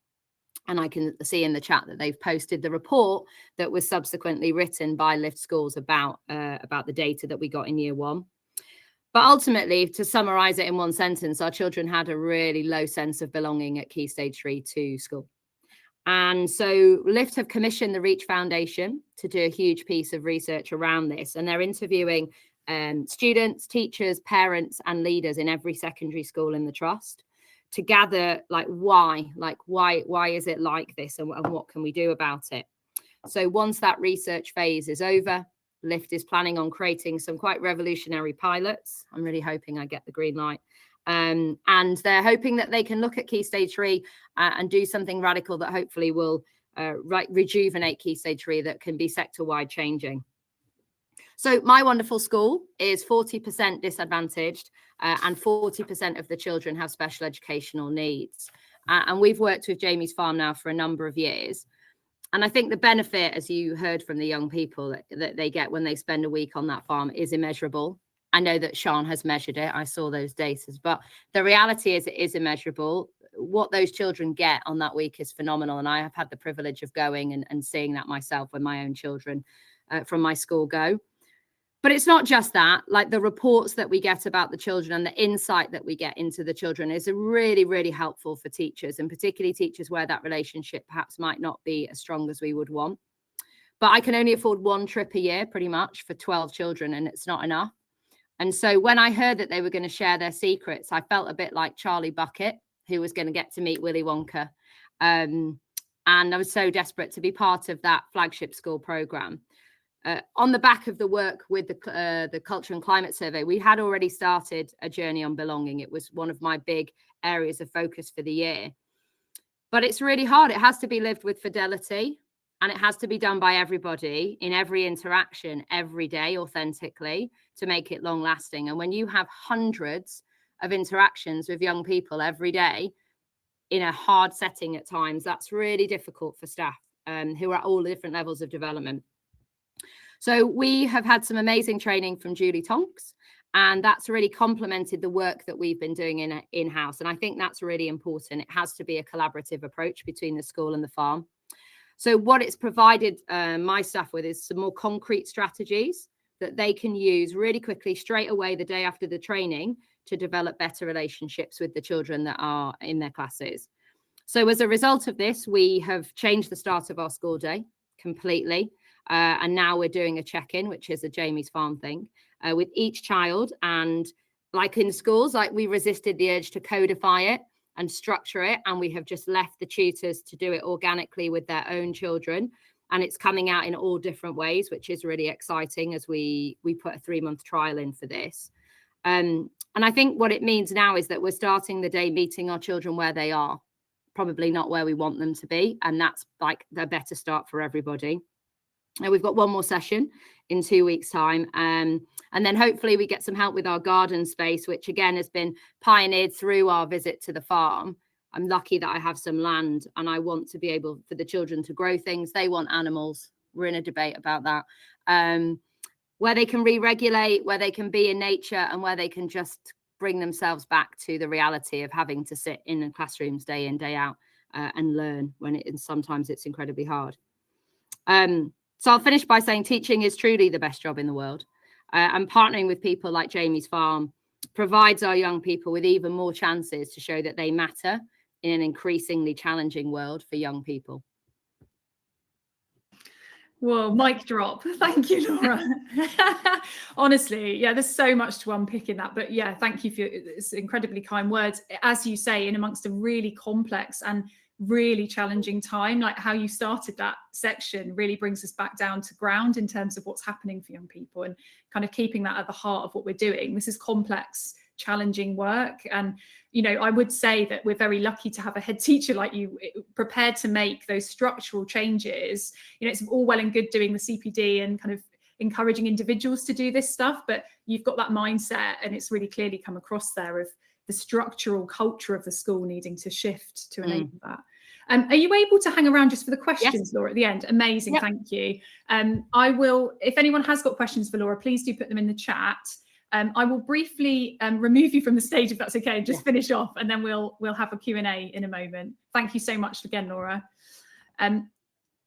And I can see in the chat that they've posted the report that was subsequently written by Lift Schools about the data that we got in year 1. But ultimately, to summarize it in one sentence, our children had a really low sense of belonging at Key Stage 3 to school. And so Lift have commissioned the Reach Foundation to do a huge piece of research around this. And they're interviewing students, teachers, parents, and leaders in every secondary school in the trust to gather why is it like this, and what can we do about it? So once that research phase is over, Lift is planning on creating some quite revolutionary pilots. I'm really hoping I get the green light. And they're hoping that they can look at Key Stage 3 and do something radical that hopefully will rejuvenate Key Stage 3 that can be sector-wide changing. So my wonderful school is 40% disadvantaged, and 40% of the children have special educational needs. And we've worked with Jamie's Farm now for a number of years. And I think the benefit, as you heard from the young people, that they get when they spend a week on that farm is immeasurable. I know that Sian has measured it. I saw those data, but the reality is it is immeasurable. What those children get on that week is phenomenal. And I have had the privilege of going and seeing that myself when my own children from my school go. But it's not just that. Like, the reports that we get about the children and the insight that we get into the children is really, really helpful for teachers, and particularly teachers where that relationship perhaps might not be as strong as we would want. But I can only afford one trip a year pretty much for 12 children, and it's not enough. And so when I heard that they were going to share their secrets, I felt a bit like Charlie Bucket, who was going to get to meet Willy Wonka. And I was so desperate to be part of that flagship school programme. On the back of the work with the Culture and Climate Survey, we had already started a journey on belonging. It was one of my big areas of focus for the year. But it's really hard. It has to be lived with fidelity, and it has to be done by everybody in every interaction, every day, authentically, to make it long lasting. And when you have hundreds of interactions with young people every day in a hard setting at times, that's really difficult for staff who are at all the different levels of development. So we have had some amazing training from Julie Tonks, and that's really complemented the work that we've been doing in-house. And I think that's really important. It has to be a collaborative approach between the school and the farm. So what it's provided my staff with is some more concrete strategies that they can use really quickly, straight away, the day after the training, to develop better relationships with the children that are in their classes. So as a result of this, we have changed the start of our school day completely. And now we're doing a check-in, which is a Jamie's Farm thing, with each child. And like in schools, like, we resisted the urge to codify it and structure it, and we have just left the tutors to do it organically with their own children. And it's coming out in all different ways, which is really exciting as we put a 3-month trial in for this. And I think what it means now is that we're starting the day meeting our children where they are, probably not where we want them to be. And that's like the better start for everybody. And we've got one more session in 2 weeks' time. And then hopefully we get some help with our garden space, which again has been pioneered through our visit to the farm. I'm lucky that I have some land, and I want to be able for the children to grow things. They want animals. We're in a debate about that. Where they can re-regulate, where they can be in nature, and where they can just bring themselves back to the reality of having to sit in the classrooms day in, day out and learn when sometimes it's incredibly hard. So I'll finish by saying teaching is truly the best job in the world. And partnering with people like Jamie's Farm provides our young people with even more chances to show that they matter in an increasingly challenging world for young people. Well, mic drop. Thank you, Laura. Honestly, yeah, there's so much to unpick in that. But yeah, thank you for it's incredibly kind words. As you say, in amongst a really complex and really challenging time, like how you started that section really brings us back down to ground in terms of what's happening for young people and kind of keeping that at the heart of what we're doing. This is complex, challenging work. And, you know, I would say that we're very lucky to have a head teacher like you prepared to make those structural changes. You know, it's all well and good doing the CPD and kind of encouraging individuals to do this stuff, but you've got that mindset, and it's really clearly come across there of the structural culture of the school needing to shift to enable that. Are you able to hang around just for the questions, yes, Laura, at the end? Amazing, yep. Thank you. I will, if anyone has got questions for Laura, please do put them in the chat. I will briefly remove you from the stage if that's okay, and just finish off, and then we'll have a Q&A in a moment. Thank you so much again, Laura.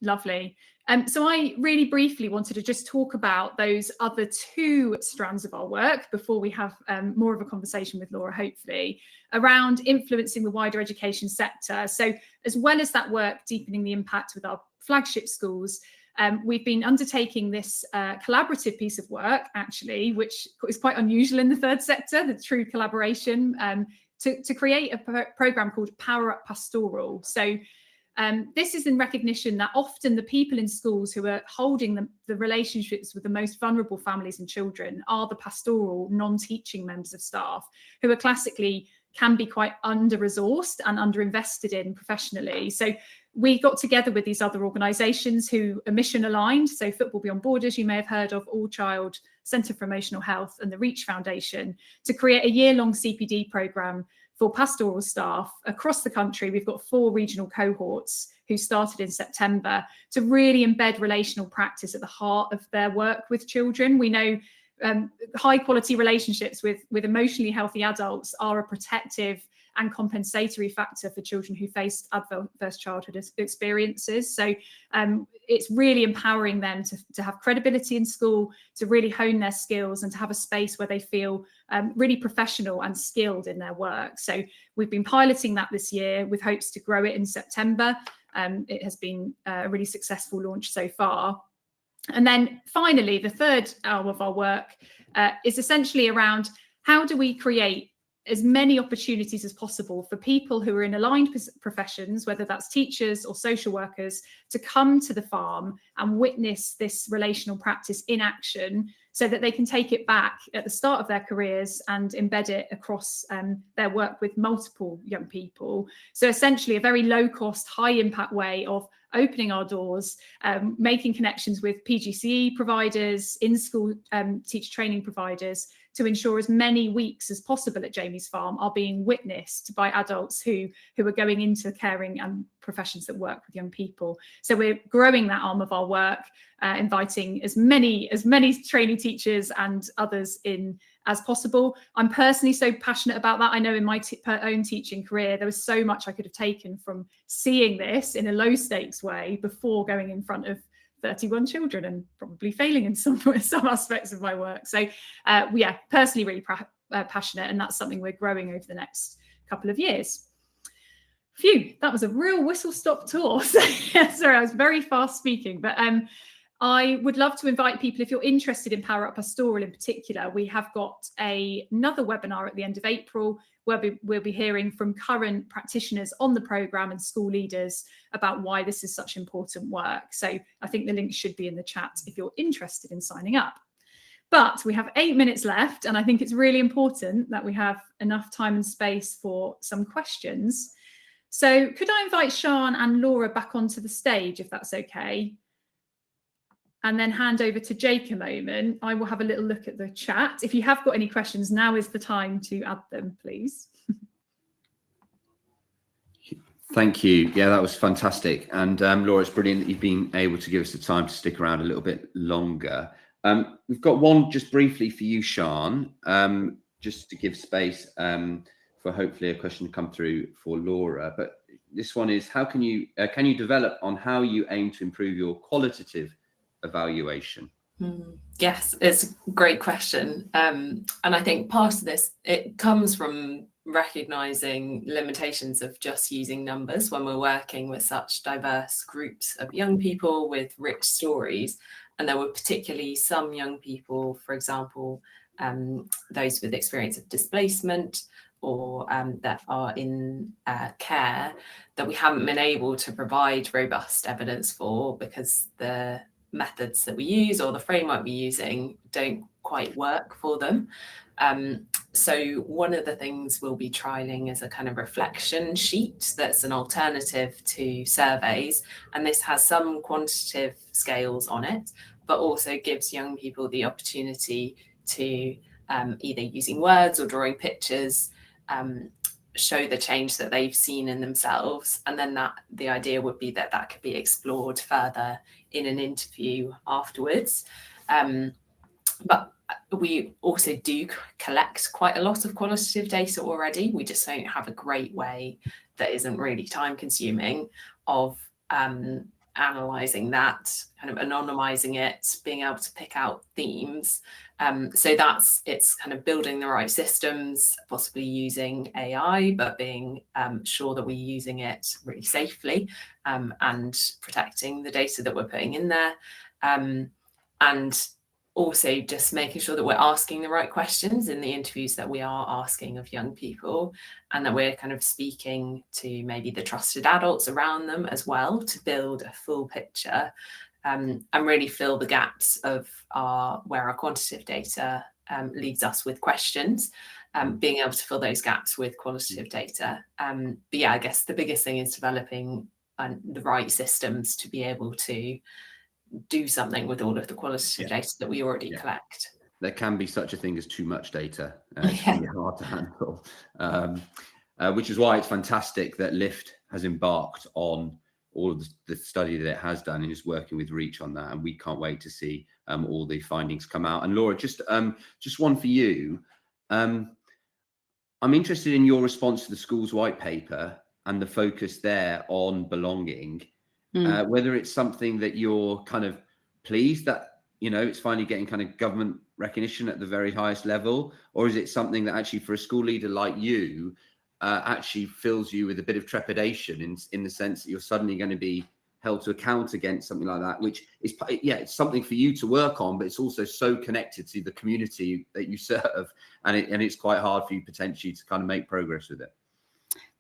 Lovely. So I really briefly wanted to just talk about those other 2 strands of our work before we have more of a conversation with Laura, hopefully, around influencing the wider education sector. So as well as that work, deepening the impact with our flagship schools, we've been undertaking this collaborative piece of work, actually, which is quite unusual in the third sector, the true collaboration, to create a programme called Power Up Pastoral. So this is in recognition that often the people in schools who are holding the relationships with the most vulnerable families and children are the pastoral, non-teaching members of staff, who are classically can be quite under-resourced and under-invested in professionally. So we got together with these other organisations who are mission aligned. So Football Beyond Borders, you may have heard of, All Child Centre for Emotional Health, and the Reach Foundation, to create a year-long CPD programme for pastoral staff across the country. We've got 4 regional cohorts who started in September to really embed relational practice at the heart of their work with children. We know high quality relationships with emotionally healthy adults are a protective and compensatory factor for children who face adverse childhood experiences. So it's really empowering them to have credibility in school, to really hone their skills, and to have a space where they feel really professional and skilled in their work. So we've been piloting that this year with hopes to grow it in September. It has been a really successful launch so far. And then finally, the third arm of our work is essentially around how do we create as many opportunities as possible for people who are in aligned professions, whether that's teachers or social workers, to come to the farm and witness this relational practice in action, so that they can take it back at the start of their careers and embed it across their work with multiple young people. So essentially a very low cost, high impact way of opening our doors, making connections with PGCE providers, in-school teacher training providers, to ensure as many weeks as possible at Jamie's Farm are being witnessed by adults who are going into caring and professions that work with young people. So we're growing that arm of our work, inviting as many training teachers and others in as possible. I'm personally so passionate about that. I know in my own teaching career, there was so much I could have taken from seeing this in a low stakes way before going in front of 31 children and probably failing in some aspects of my work. So yeah, personally really passionate, and that's something we're growing over the next couple of years. Phew, that was a real whistle-stop tour. Sorry, I was very fast speaking, but I would love to invite people, if you're interested in Power Up Pastoral in particular, we have got another webinar at the end of April where we'll be hearing from current practitioners on the programme and school leaders about why this is such important work. So I think the link should be in the chat if you're interested in signing up. But we have 8 minutes left, and I think it's really important that we have enough time and space for some questions. So could I invite Sian and Laura back onto the stage, if that's okay? And then hand over to Jake a moment. I will have a little look at the chat. If you have got any questions, now is the time to add them, please. Thank you. Yeah, that was fantastic. And Laura, it's brilliant that you've been able to give us the time to stick around a little bit longer. We've got one just briefly for you, Sian, just to give space for hopefully a question to come through for Laura. But this one is, how can you develop on how you aim to improve your qualitative evaluation? Yes, it's a great question. And I think part of this, it comes from recognizing limitations of just using numbers when we're working with such diverse groups of young people with rich stories. And there were particularly some young people, for example, those with experience of displacement or that are in care, that we haven't been able to provide robust evidence for because the methods that we use or the framework we're using don't quite work for them. So one of the things we'll be trialing is a kind of reflection sheet that's an alternative to surveys, and this has some quantitative scales on it, but also gives young people the opportunity to either using words or drawing pictures show the change that they've seen in themselves, and then the idea would be that could be explored further in an interview afterwards. But we also do collect quite a lot of qualitative data already. We just don't have a great way that isn't really time consuming of analysing that, kind of anonymizing it, being able to pick out themes. So it's kind of building the right systems, possibly using AI, but being sure that we're using it really safely and protecting the data that we're putting in there. And also just making sure that we're asking the right questions in the interviews that we are asking of young people, and that we're kind of speaking to maybe the trusted adults around them as well to build a full picture and really fill the gaps of where our quantitative data leaves us with questions, being able to fill those gaps with qualitative data. But yeah, I guess the biggest thing is developing the right systems to be able to do something with all of the qualitative data that we already collect. There can be such a thing as too much data. It can be hard to handle, which is why it's fantastic that LIFT has embarked on all of the study that it has done and is working with Reach on that. And we can't wait to see all the findings come out. And Laura, just one for you. I'm interested in your response to the school's white paper and the focus there on belonging, whether it's something that you're kind of pleased that, you know, it's finally getting kind of government recognition at the very highest level, or is it something that actually for a school leader like you actually fills you with a bit of trepidation in the sense that you're suddenly going to be held to account against something like that, which is, it's something for you to work on, but it's also so connected to the community that you serve, and it's quite hard for you potentially to kind of make progress with it.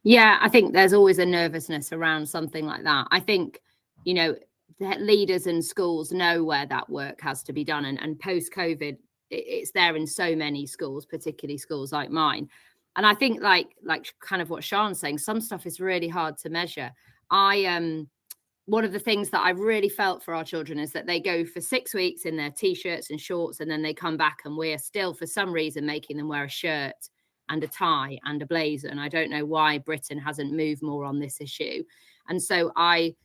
Yeah, I think there's always a nervousness around something like that. I think, you know, the leaders and schools know where that work has to be done. And post-COVID, it's there in so many schools, particularly schools like mine. And I think like kind of what Sian's saying, some stuff is really hard to measure. One of the things that I've really felt for our children is that they go for 6 weeks in their T-shirts and shorts, and then they come back and we're still, for some reason, making them wear a shirt and a tie and a blazer. And I don't know why Britain hasn't moved more on this issue. And so I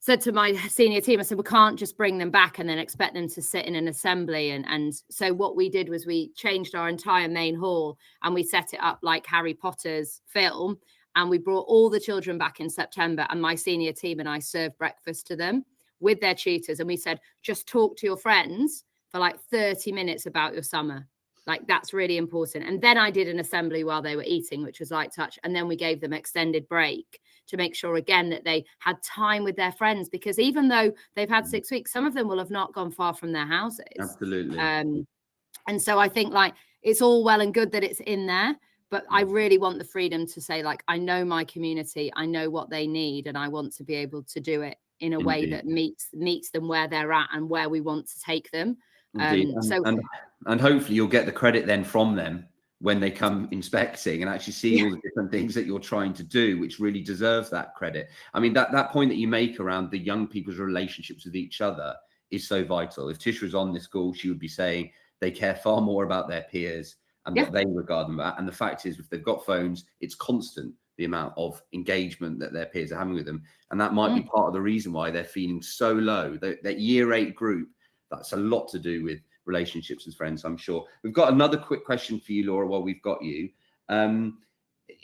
said to my senior team, I said, we can't just bring them back and then expect them to sit in an assembly. And so what we did was we changed our entire main hall and we set it up like Harry Potter's film. And we brought all the children back in September, and my senior team and I served breakfast to them with their tutors. And we said, just talk to your friends for like 30 minutes about your summer. Like, that's really important. And then I did an assembly while they were eating, which was light touch. And then we gave them extended break to make sure, again, that they had time with their friends, because even though they've had 6 weeks, some of them will have not gone far from their houses. Absolutely. And so I think, like, it's all well and good that it's in there, but I really want the freedom to say, like, I know my community, I know what they need, and I want to be able to do it in a way that meets them where they're at and where we want to take them. And hopefully you'll get the credit then from them when they come inspecting and actually see all the different things that you're trying to do, which really deserves that credit. I mean, that point that you make around the young people's relationships with each other is so vital. If Tish was on this call, she would be saying they care far more about their peers and what they regard them at. And the fact is, if they've got phones, it's constant, the amount of engagement that their peers are having with them. And that might be part of the reason why they're feeling so low. That year 8 group, that's a lot to do with relationships with friends, I'm sure. We've got another quick question for you, Laura, while we've got you. And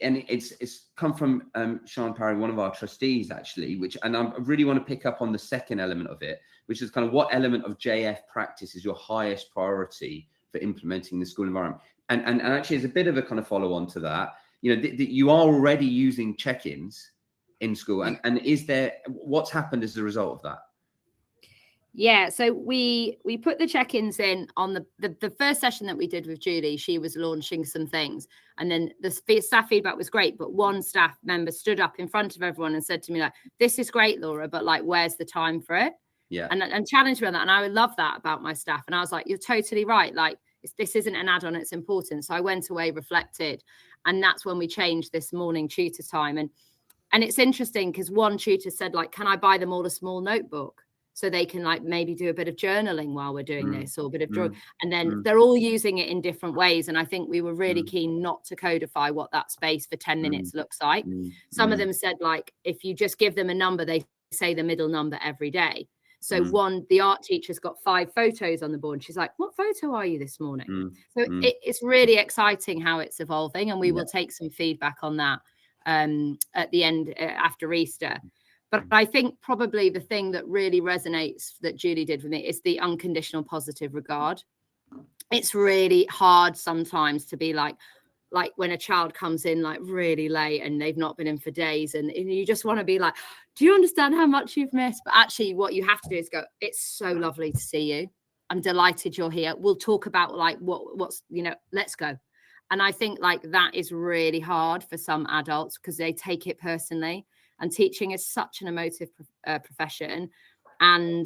it's come from Sian Parry, one of our trustees, actually, and I really want to pick up on the second element of it, which is kind of what element of JF practice is your highest priority for implementing the school environment? And actually, as a bit of a kind of follow on to that, you know, you are already using check-ins in school, and is there, what's happened as a result of that? Yeah, so we put the check-ins in on the first session that we did with Julie. She was launching some things, and then the staff feedback was great, but one staff member stood up in front of everyone and said to me, like, this is great, Laura, but like, where's the time for it? Yeah. And challenged me on that. And I would love that about my staff. And I was like, you're totally right. Like, this isn't an add-on, it's important. So I went away, reflected, and that's when we changed this morning tutor time. And it's interesting because one tutor said, like, can I buy them all a small notebook so they can, like, maybe do a bit of journaling while we're doing this, or a bit of drawing. And then they're all using it in different ways. And I think we were really keen not to codify what that space for 10 minutes looks like. Some of them said, like, if you just give them a number, they say the middle number every day. So the art teacher's got 5 photos on the board. And she's like, what photo are you this morning? So it's really exciting how it's evolving. And we will take some feedback on that at the end after Easter. But I think probably the thing that really resonates that Julie did with me is the unconditional positive regard. It's really hard sometimes to be like when a child comes in like really late and they've not been in for days, and you just want to be like, do you understand how much you've missed? But actually what you have to do is go, it's so lovely to see you. I'm delighted you're here. We'll talk about like what's, you know, let's go. And I think like that is really hard for some adults because they take it personally. And teaching is such an emotive profession. And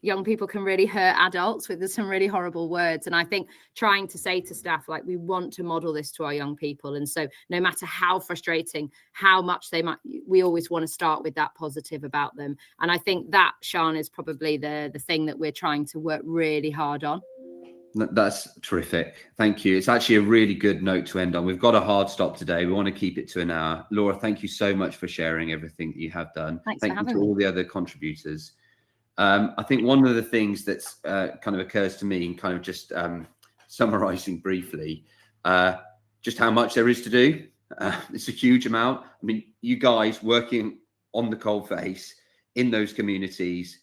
young people can really hurt adults with some really horrible words. And I think trying to say to staff, like, we want to model this to our young people. And so no matter how frustrating, how much they might, we always want to start with that positive about them. And I think that, Sian, is probably the thing that we're trying to work really hard on. That's terrific. Thank you. It's actually a really good note to end on. We've got a hard stop today. We want to keep it to an hour. Laura, thank you so much for sharing everything that you have done. Thanks Thank for you to having me. all the other contributors. I think one of the things that's kind of occurs to me, and kind of just summarizing briefly, just how much there is to do. It's a huge amount. I mean, you guys working on the coalface in those communities,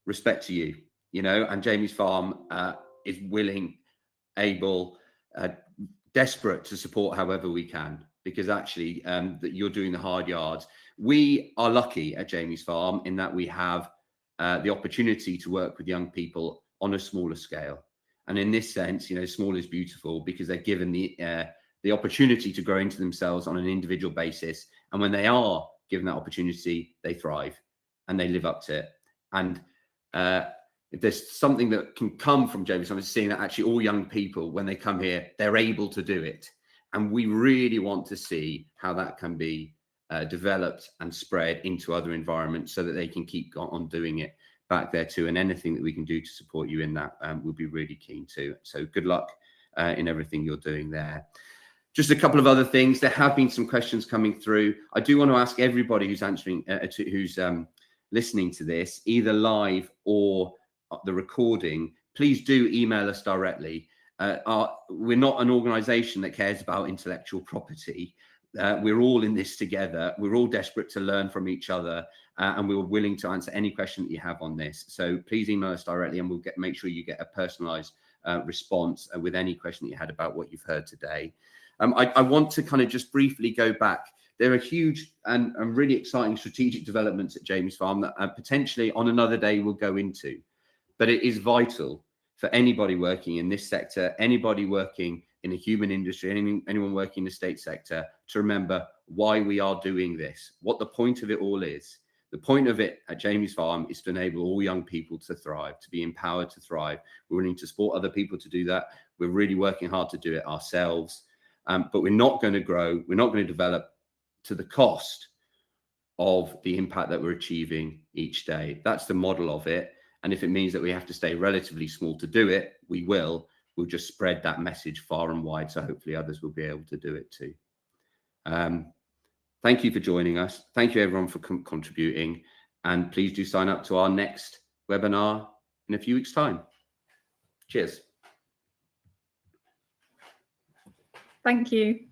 respect to you, you know, and Jamie's Farm is willing, able, desperate to support however we can, because actually that you're doing the hard yards. We are lucky at Jamie's Farm in that we have the opportunity to work with young people on a smaller scale. And in this sense, you know, small is beautiful because they're given the opportunity to grow into themselves on an individual basis. And when they are given that opportunity, they thrive and they live up to it. And if there's something that can come from Jamie's Farm, is seeing that actually all young people, when they come here, they're able to do it. And we really want to see how that can be developed and spread into other environments so that they can keep on doing it back there too. And anything that we can do to support you in that, we'll be really keen to. So good luck in everything you're doing there. Just a couple of other things. There have been some questions coming through. I do want to ask everybody who's answering, who's listening to this, either live or the recording, please do email us directly. We're not an organization that cares about intellectual property. We're all in this together. We're all desperate to learn from each other, and we're willing to answer any question that you have on this. So please email us directly, and we'll make sure you get a personalized response with any question that you had about what you've heard today. I want to kind of just briefly go back. There are huge and really exciting strategic developments at Jamie's Farm that potentially on another day we'll go into. But it is vital for anybody working in this sector, anybody working in the human industry, anyone working in the state sector, to remember why we are doing this, what the point of it all is. The point of it at Jamie's Farm is to enable all young people to thrive, to be empowered to thrive. We're willing to support other people to do that. We're really working hard to do it ourselves. But we're not going to grow, we're not going to develop to the cost of the impact that we're achieving each day. That's the model of it. And if it means that we have to stay relatively small to do it, we will. We'll just spread that message far and wide. So hopefully others will be able to do it too. Thank you for joining us. Thank you everyone for contributing. And please do sign up to our next webinar in a few weeks' time. Cheers. Thank you.